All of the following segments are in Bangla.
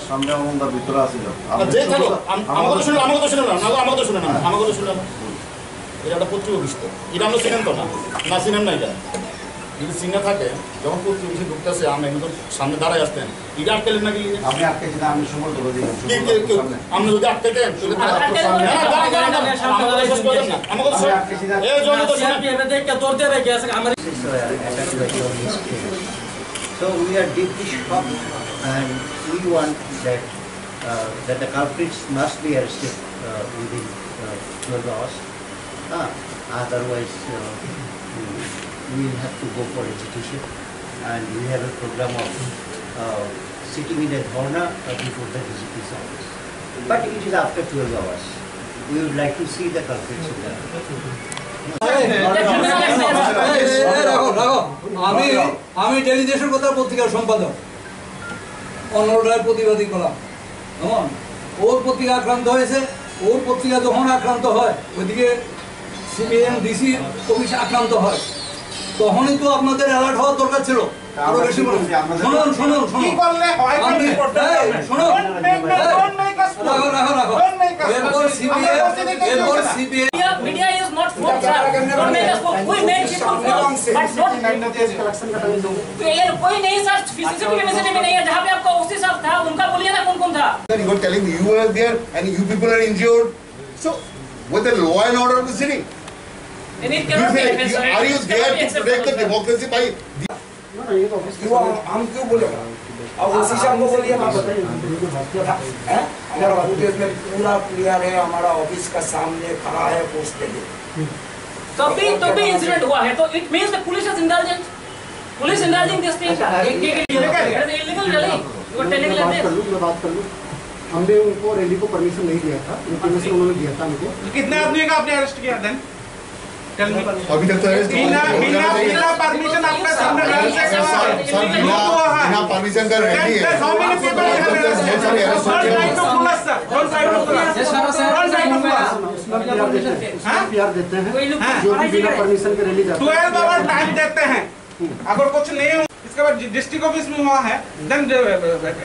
সামনে আমরা ভিতরে আসি না যে থাকো আমাকে শুনে না এটা একটা পত্রিকা অফিস তো এটা আমরা চিনেন তো না চিনেন না এটা যদি চিনে থাকে যখন পত্রিকা অফিসে ঢুকতে আসে আমি একদম সামনে দাঁড়ায় আসতেন এটা আটকালেন নাকি আপনি আটকেছি না আমি সময় করে দিলাম আপনি যদি আটকে দেন So we are deeply shocked and we want that that the culprits must be arrested within 12 hours. Otherwise we will have to go for execution, and we have a program of sitting in a dhorna before the DGP's office. But it is after 12 hours. We would like to see the culprits in the আমি টেলিদেশের কথা পত্রিকার সম্পাদক অনরায় প্রতিবাদী কলাম কেমন ওর পত্রিকা আক্রান্ত হয়েছে ওর পত্রিকা যখন আক্রান্ত হয় ওইদিকে সিবিএম ডিসি অফিস আক্রান্ত হয় তখনই তো আপনাদের অ্যালার্ট হওয়ার দরকার ছিল আরো বেশি শুনুন কি করলে হয় শুনুন রাখো এরপর CBM media is not for don't make us we make people for but not ये कोई नहीं सर सीसीटीवी कैमरे में नहीं है जहां पे आपका ओसी साहब था उनका बोलिए ना कौन था you are telling me you were there and you people are injured so with the law and order of the city are you there to protect the democracy by हम क्यों बोलेगा अब ओसी साहब को बोलिए आप बताइए हमारा फुटेज में पूरा क्लियर है हमारा ऑफिस का सामने खड़ा है पोस्टेड तो भी इंसिडेंट हुआ है तो it means the police is intelligent police intelligent this thing illegal rally you are telling like this बात कर लूं हमने उनको रैली को परमिशन नहीं दिया था परमिशन उन्होंने दिया था हमको कितने आदमी का आपने अरेस्ट किया देन अभी तक तो बिना परमिशन आपका सामने बिना परमिशन का रैली है पीआर देते हैं जो भी बिना परमिशन के रैली जाते हैं 12 आवर टाइम देते हैं अगर कुछ नहीं हो इसके बाद डिस्ट्रिक्ट ऑफिस में हुआ है देन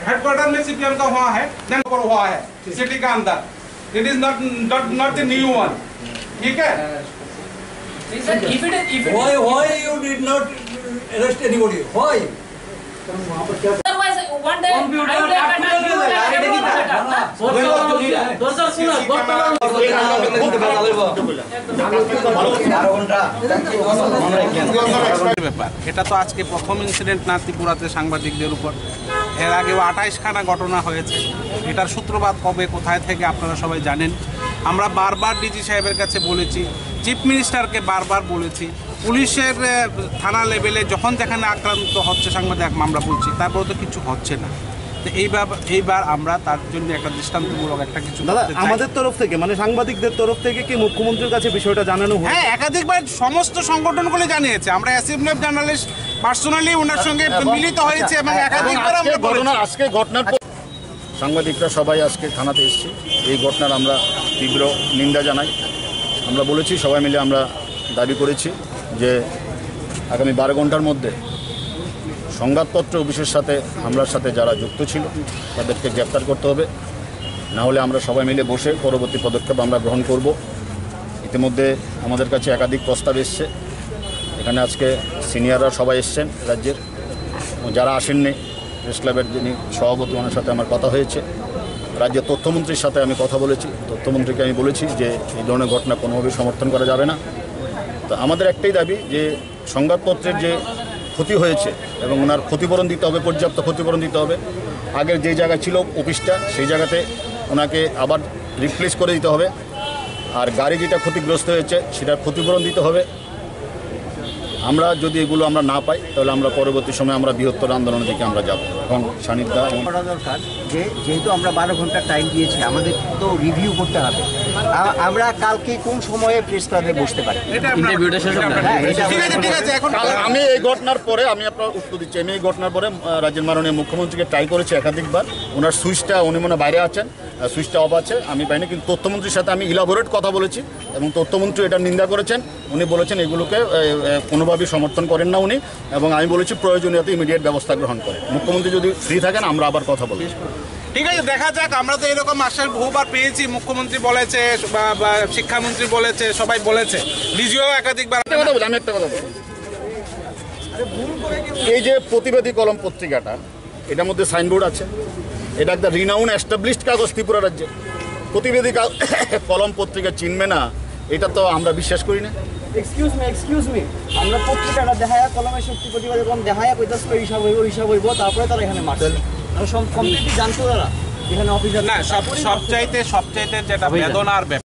हेडक्वार्टर में सीपीएम का हुआ है देन पर हुआ है सिटी का अंदर it is not the new one ठीक है Why you did not arrest anybody? Why? otherwise one day এটা তো আজকে প্রথম ইনসিডেন্ট না ত্রিপুরাতে সাংবাদিকদের উপর এর আগেও 28খানা ঘটনা হয়েছে এটার সূত্রপাত কবে কোথায় থেকে আপনারা সবাই জানেন আমরা বারবার ডিজি সাহেবের কাছে বলেছি চিফ মিনিস্টারকে বারবার বলেছি পুলিশের থানা লেভেলে যখন যেখানে আক্রান্ত হচ্ছে সাংবাদিক আমরা বলছি তারপরে তো কিছু হচ্ছে না তো এইবার আমরা তার জন্য একটা দৃষ্টান্তমূলক একটা কিছু আমাদের তরফ থেকে মানে সাংবাদিকদের তরফ থেকে কি মুখ্যমন্ত্রীর কাছে বিষয়টা জানানো হয় হ্যাঁ একাধিকবার সমস্ত সংগঠনগুলি জানিয়েছে আমরা অ্যাসেম্বলি অফ জার্নালিস্ট পার্সোনালি ওনার সঙ্গে মিলিত হয়েছে এবং একাধিকবার আমরা আজকে ঘটনার সাংবাদিকরা সবাই আজকে থানাতে এসেছি এই ঘটনার আমরা তীব্র নিন্দা জানাই আমরা বলেছি সবাই মিলে আমরা দাবি করেছি যে আগামী 12 ঘন্টার মধ্যে সংবাদপত্র অফিসের সাথে হামলার সাথে যারা যুক্ত ছিল তাদেরকে গ্রেপ্তার করতে হবে না হলে আমরা সবাই মিলে বসে পরবর্তী পদক্ষেপ আমরা গ্রহণ করব ইতিমধ্যে আমাদের কাছে একাধিক প্রস্তাব এসছে এখানে আজকে সিনিয়ররা সবাই এসছেন রাজ্যের যারা আসেননি প্রেস ক্লাবের যিনি সভাপতি ওনার সাথে আমার কথা হয়েছে রাজ্যের তথ্যমন্ত্রীর সাথে আমি কথা বলেছি তথ্যমন্ত্রীকে আমি বলেছি যে এই ধরনের ঘটনা কোনোভাবেই সমর্থন করা যাবে না তো আমাদের একটাই দাবি যে সংবাদপত্রের যে ক্ষতি হয়েছে এবং ওনার ক্ষতিপূরণ দিতে হবে পর্যাপ্ত ক্ষতিপূরণ দিতে হবে আগের যে জায়গা ছিল অফিসটা সেই জায়গাতে ওনাকে আবার রিপ্লেস করে দিতে হবে আর গাড়ি যেটা ক্ষতিগ্রস্ত হয়েছে সেটার ক্ষতিপূরণ দিতে হবে আমরা যদি এগুলো আমরা না পাই তাহলে আমরা পরবর্তী সময় আমরা বৃহত্তর আন্দোলনের দিকে আমরা যাব এবং সান্নিধ্য করা দরকার যেহেতু আমরা 12 ঘন্টা টাইম দিয়েছি আমাদের তো রিভিউ করতে হবে আমরা কালকে কোন সময়ে প্রেস ক্লাবে বসতে পারি আমি এই ঘটনার পরে আমি আপনার উত্তর দিচ্ছি আমি এই ঘটনার পরে রাজ্যের মাননীয় মুখ্যমন্ত্রীকে ট্রাই করেছি একাধিকবার ওনার সুইচটা উনি মনে বাইরে আছেন সুইচটা অফ আছে আমি পাইনি কিন্তু তথ্যমন্ত্রীর সাথে আমি ইলাবোরেট কথা বলেছি এবং তথ্যমন্ত্রী এটা নিন্দা করেছেন উনি বলেছেন এগুলোকে কোনোভাবেই সমর্থন করেন না উনি এবং আমি বলেছি প্রয়োজনীয়তা ইমিডিয়েট ব্যবস্থা গ্রহণ করে মুখ্যমন্ত্রী যদি ফ্রি থাকেন আমরা আবার কথা বলব ঠিক আছে, দেখা যাক। আমরা তো এরকম আশ্বাস বহুবার পেয়েছি, মুখ্যমন্ত্রী বলেছে বা শিক্ষামন্ত্রী বলেছে, সবাই বলেছে, ডিজিও একাধিকবার। আমি একটা কথা বলি, এই যে প্রতিবাদী কলম পত্রিকাটা, এটার মধ্যে সাইনবোর্ড আছে, এটা একটা রিনাউন এস্টাবলিশড কাগজ ত্রিপুরা রাজ্যে। প্রতিবাদী কলম পত্রিকা চিনবে না, এটা তো আমরা বিশ্বাস করি না। এক্সকিউজ মি আমরা পত্রিকাটা দেখায়া কলমের শক্তি প্রতিবাদী কলম দেখায়া কইতাস হিসাব হইব তারপরে তারা এখানে মারছে। আর সব কমপ্লিটলি জানতো তারা এখানে অফিসার না, সবচাইতে যেটা বেদনার ব্যাপার